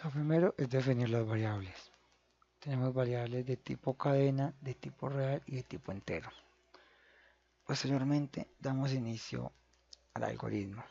Lo primero es definir las variables. Tenemos variables de tipo cadena, de tipo real y de tipo entero. Posteriormente damos inicio al algoritmo.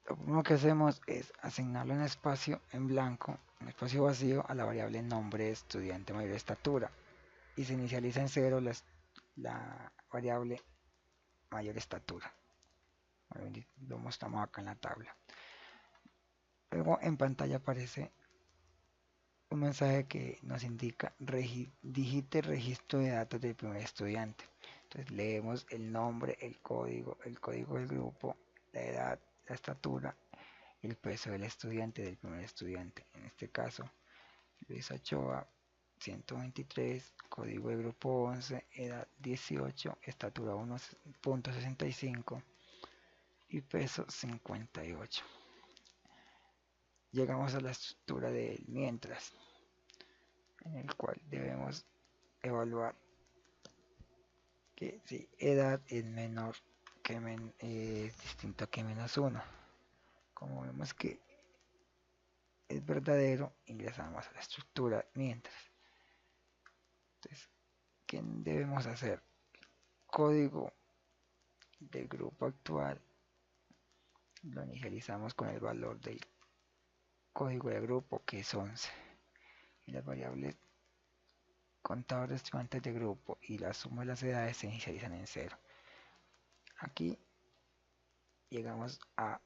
Lo primero que hacemos es asignarle un espacio en blanco, un espacio vacío a la variable nombre estudiante mayor estatura y se inicializa en cero la variable mayor estatura. Lo mostramos acá en la tabla. Luego en pantalla aparece un mensaje que nos indica digite registro de datos del primer estudiante. Entonces leemos el nombre, el código del grupo, la edad, la estatura y el peso del estudiante, del primer estudiante. En este caso, Luis Ochoa, 123, código de grupo 11, edad 18, estatura 1.65 y peso 58. Llegamos a la estructura del mientras, en el cual debemos evaluar que si edad es menor que distinto que -1. Como vemos que es verdadero, ingresamos a la estructura mientras. Entonces, ¿qué debemos hacer? Código del grupo actual lo inicializamos con el valor del código de grupo, que es 11, y las variables contador de estudiantes de grupo y la suma de las edades se inicializan en 0. Aquí llegamos a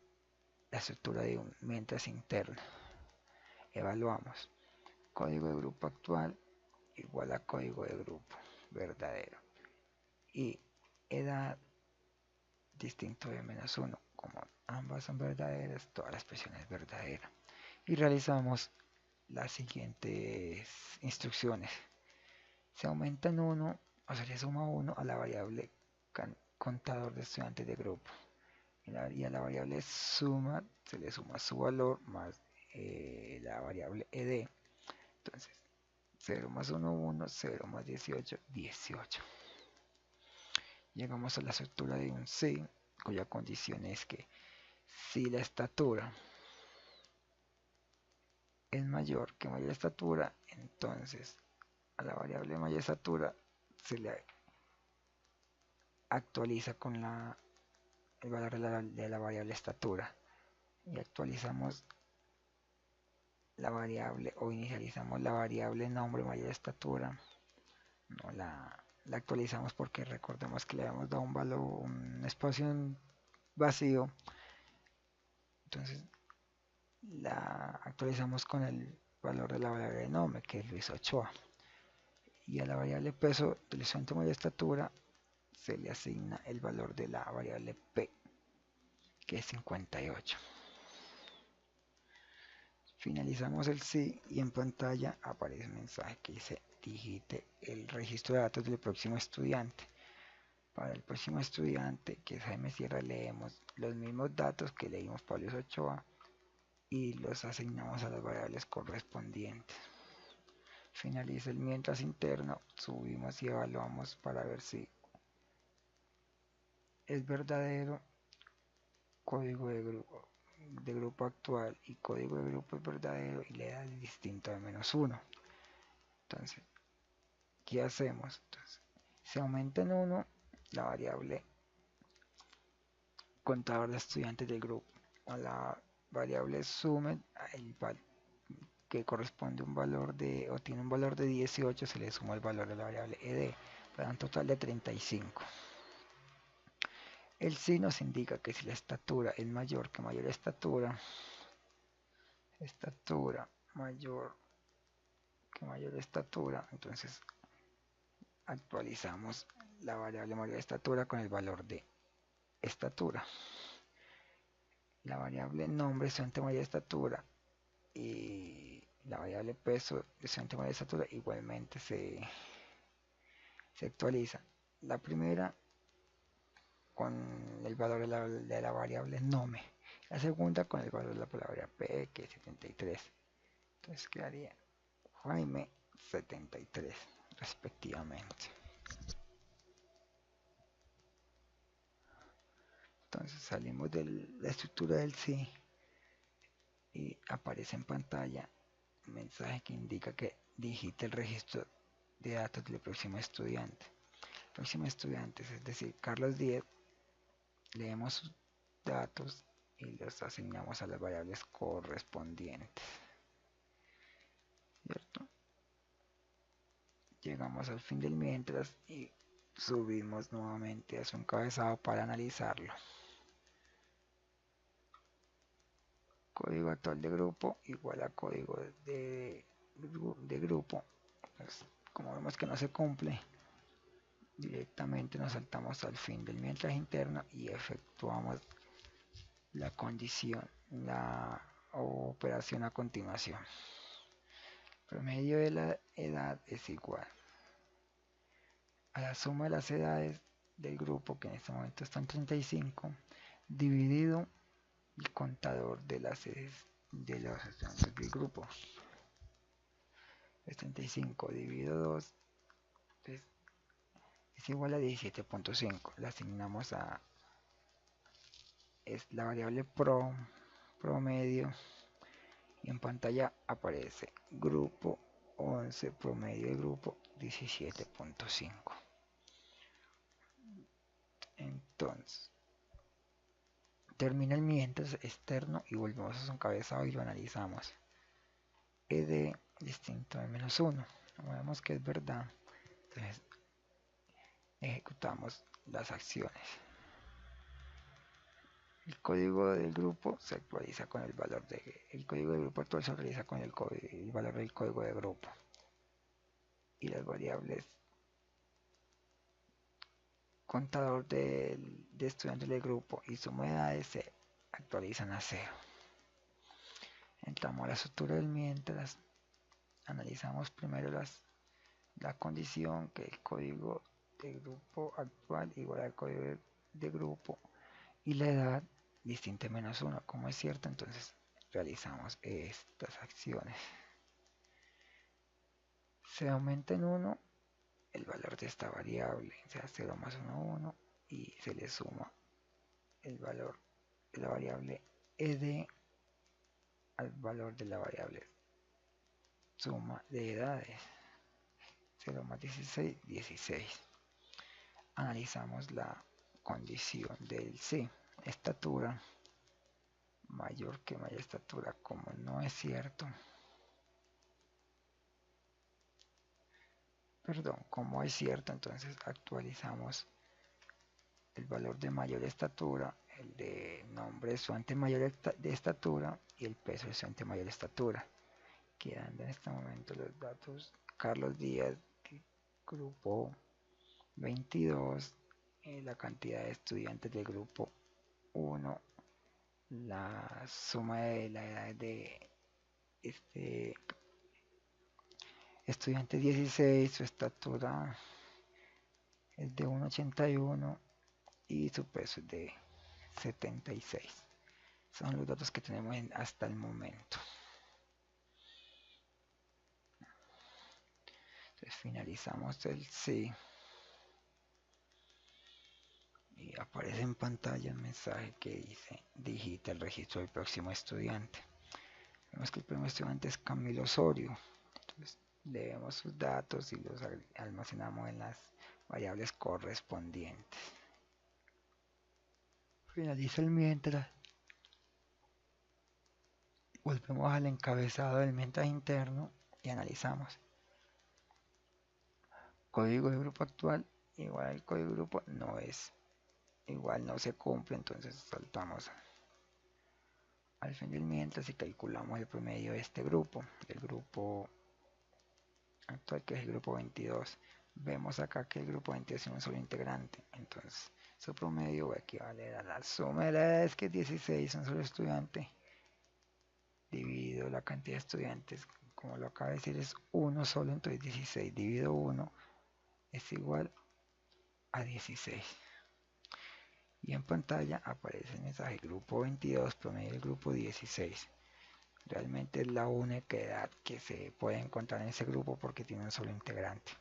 la estructura de un mientras interno. Evaluamos código de grupo actual igual a código de grupo verdadero y edad distinto de -1. Como ambas son verdaderas, toda la expresión es verdadera. Y realizamos las siguientes instrucciones. Se aumenta en 1 o se le suma 1 a la variable contador de estudiantes de grupo. Y a la variable suma se le suma su valor más la variable ed. Entonces, 0 más 1, 1, 0 más 18, 18. Llegamos a la estructura de un sí, cuya condición es que si la estatura es mayor que mayor estatura, entonces a la variable mayor estatura se le actualiza con el valor de la variable estatura y actualizamos la variable o inicializamos la variable nombre mayor estatura. No la actualizamos porque recordemos que le habíamos dado un valor, un espacio vacío. Entonces la actualizamos con el valor de la variable de nombre, que es Luis Ochoa. Y a la variable peso del estudiante mayor estatura se le asigna el valor de la variable P, que es 58. Finalizamos el sí y en pantalla aparece un mensaje que dice digite el registro de datos del próximo estudiante. Para el próximo estudiante, que es Jaime Sierra, leemos los mismos datos que leímos para Luis Ochoa y los asignamos a las variables correspondientes. Finaliza el mientras interno, subimos y evaluamos para ver si es verdadero código de grupo actual y código de grupo es verdadero y le da el distinto de -1. Entonces, ¿qué hacemos? Entonces, se aumenta en 1 la variable contador de estudiantes del grupo a la variable sumen que corresponde a un valor de, o tiene un valor de 18, se le suma el valor de la variable ed para un total de 35. El sí nos indica que si la estatura es mayor que mayor estatura mayor que mayor estatura, entonces actualizamos la variable mayor estatura con el valor de estatura. La variable nombre estudiante mayor estatura y la variable peso de estudiante mayor estatura igualmente se actualiza. La primera con el valor de la variable nome, la segunda con el valor de la palabra p, que es 73. Entonces quedaría Jaime 73 respectivamente. Entonces salimos de la estructura del sí y aparece en pantalla un mensaje que indica que digite el registro de datos del próximo estudiante. Próximo estudiante, es decir, Carlos Díez. Leemos sus datos y los asignamos a las variables correspondientes, ¿cierto? Llegamos al fin del mientras y subimos nuevamente a su encabezado para analizarlo. Código actual de grupo igual a código de grupo. Pues, como vemos que no se cumple, directamente nos saltamos al fin del mientras interno y efectuamos la condición, la operación a continuación. Promedio de la edad es igual a la suma de las edades del grupo, que en este momento están 35, dividido el contador de las de los estudiantes del grupo. Es 35 dividido 2 es igual a 17.5. La asignamos a la variable promedio, y en pantalla aparece grupo 11, promedio de grupo 17.5. Entonces termina el mientras externo y volvemos a su encabezado y lo analizamos. Ed distinto de -1. Como vemos que es verdad, entonces ejecutamos las acciones. El código del grupo se actualiza con el valor el código del grupo actual se actualiza con el valor del código de grupo, y las variables contador de estudiantes del grupo y suma de edades se actualizan a 0. Entramos a la estructura del mientras, analizamos primero la condición, que el código de grupo actual igual al código de grupo y la edad distinta de -1. Como es cierto, entonces realizamos estas acciones. Se aumenta en 1 el valor de esta variable, o sea 0 más 1, 1, y se le suma el valor de la variable ed al valor de la variable suma de edades. 0 más 16, 16. Analizamos la condición del C. Estatura mayor que mayor estatura. Como no es cierto, como es cierto, entonces actualizamos el valor de mayor estatura, el de nombre de estudiante mayor de estatura y el peso de estudiante mayor de estatura, quedando en este momento los datos: Carlos Díaz, grupo 22, la cantidad de estudiantes del grupo 1, la suma de la edad de este estudiante 16, su estatura es de 1,81 y su peso es de 76. Son los datos que tenemos hasta el momento. Entonces finalizamos el sí y aparece en pantalla un mensaje que dice: digita el registro del próximo estudiante. Vemos que el primer estudiante es Camilo Osorio. Entonces leemos sus datos y los almacenamos en las variables correspondientes. Finaliza el mientras. Volvemos al encabezado del mientras interno y analizamos. Código de grupo actual igual al código de grupo no es igual, no se cumple, entonces saltamos al fin del mientras y calculamos el promedio de este grupo, del grupo actual, que es el grupo 22. Vemos acá que el grupo 22 es un solo integrante, entonces su promedio va a equivaler a la suma de las edades, que es 16, un solo estudiante, dividido la cantidad de estudiantes, como lo acaba de decir, es uno solo, entonces 16 dividido 1 es igual a 16. Y en pantalla aparece el mensaje: grupo 22, promedio del grupo 16. Realmente es la única edad que se puede encontrar en ese grupo porque tiene un solo integrante.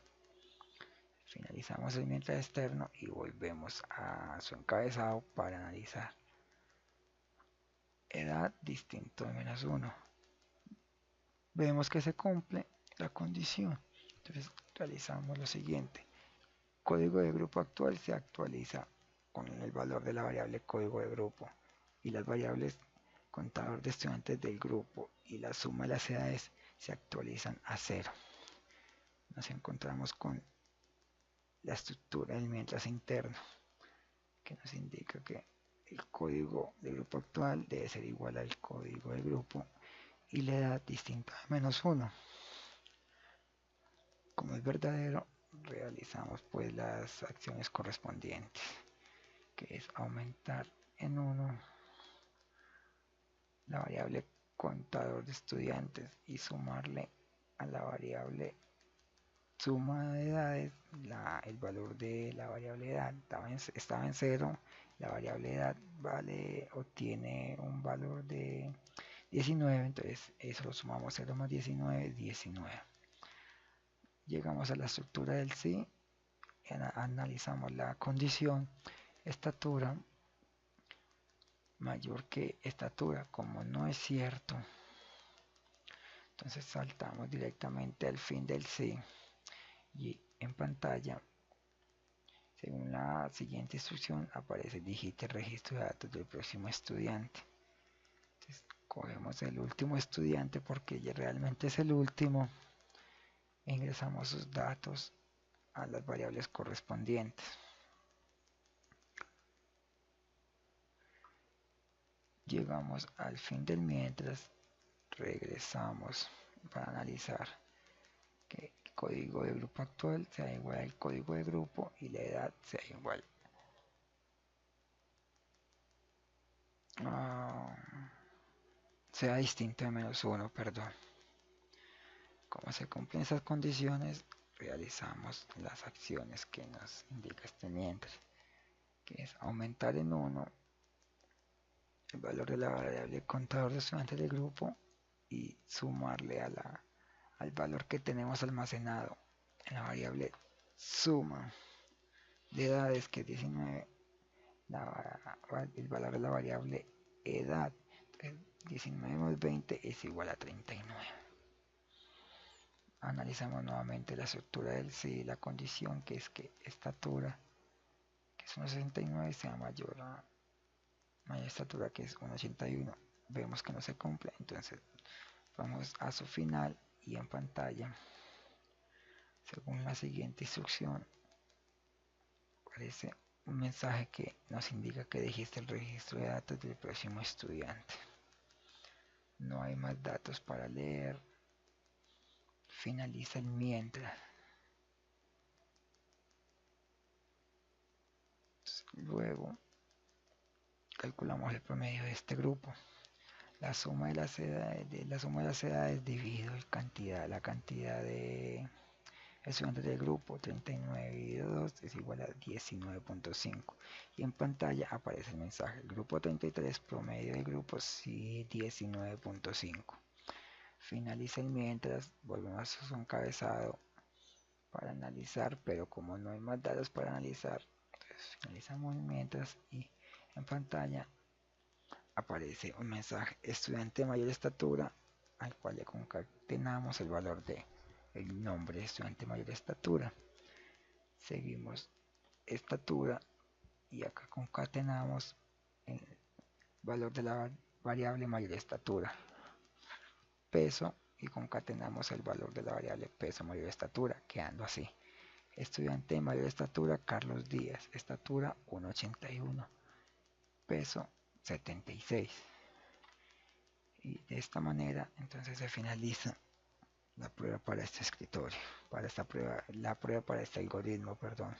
Finalizamos el mientras externo y volvemos a su encabezado para analizar. edad distinto de -1. Vemos que se cumple la condición. Entonces realizamos lo siguiente. Código de grupo actual se actualiza con el valor de la variable código de grupo y las variables contador de estudiantes del grupo y la suma de las edades se actualizan a 0. Nos encontramos con la estructura del mientras interno, que nos indica que el código de grupo actual debe ser igual al código de grupo y la edad distinta de -1. Como es verdadero, realizamos pues las acciones correspondientes, que es aumentar en 1 la variable contador de estudiantes y sumarle a la variable suma de edades el valor de la variable edad estaba en 0, la variable edad obtiene un valor de 19, entonces eso lo sumamos 0 más 19, 19. Llegamos a la estructura del sí, analizamos la condición estatura mayor que estatura, como no es cierto, entonces saltamos directamente al fin del sí y en pantalla, según la siguiente instrucción, aparece digite el registro de datos del próximo estudiante. Entonces, cogemos el último estudiante porque ya realmente es el último e ingresamos sus datos a las variables correspondientes. Llegamos al fin del mientras, regresamos para analizar que el código de grupo actual sea igual al código de grupo y la edad sea igual sea distinto de -1, perdón. Como se cumplen esas condiciones, realizamos las acciones que nos indica este mientras, que es aumentar en 1 el valor de la variable contador de estudiantes del grupo y sumarle al valor que tenemos almacenado en la variable suma de edades, que es 19, el valor de la variable edad. Entonces, 19 más 20 es igual a 39. Analizamos nuevamente la estructura del sí, la condición que es que estatura, que es 1,69, sea mayor estatura, que es 1,81. Vemos que no se cumple, entonces vamos a su final y en pantalla, según la siguiente instrucción, aparece un mensaje que nos indica que dijiste el registro de datos del próximo estudiante. No hay más datos para leer. Finaliza el mientras. Luego calculamos el promedio de este grupo. La suma de las edades dividido la cantidad de estudiantes del grupo, 39 dividido 2 es igual a 19.5. Y en pantalla aparece el mensaje: el grupo 33, promedio del grupo, sí, 19.5. Finaliza el mientras, volvemos a su encabezado para analizar, pero como no hay más datos para analizar, entonces finalizamos el mientras y en pantalla aparece un mensaje: estudiante de mayor estatura, al cual le concatenamos el valor de el nombre de estudiante de mayor estatura. Seguimos estatura y acá concatenamos el valor de la variable mayor estatura. Peso, y concatenamos el valor de la variable peso mayor estatura, quedando así: estudiante de mayor estatura Carlos Díaz, estatura 1,81, peso 76. Y de esta manera entonces se finaliza la prueba para este escritorio, para esta prueba, la prueba para este algoritmo, perdón.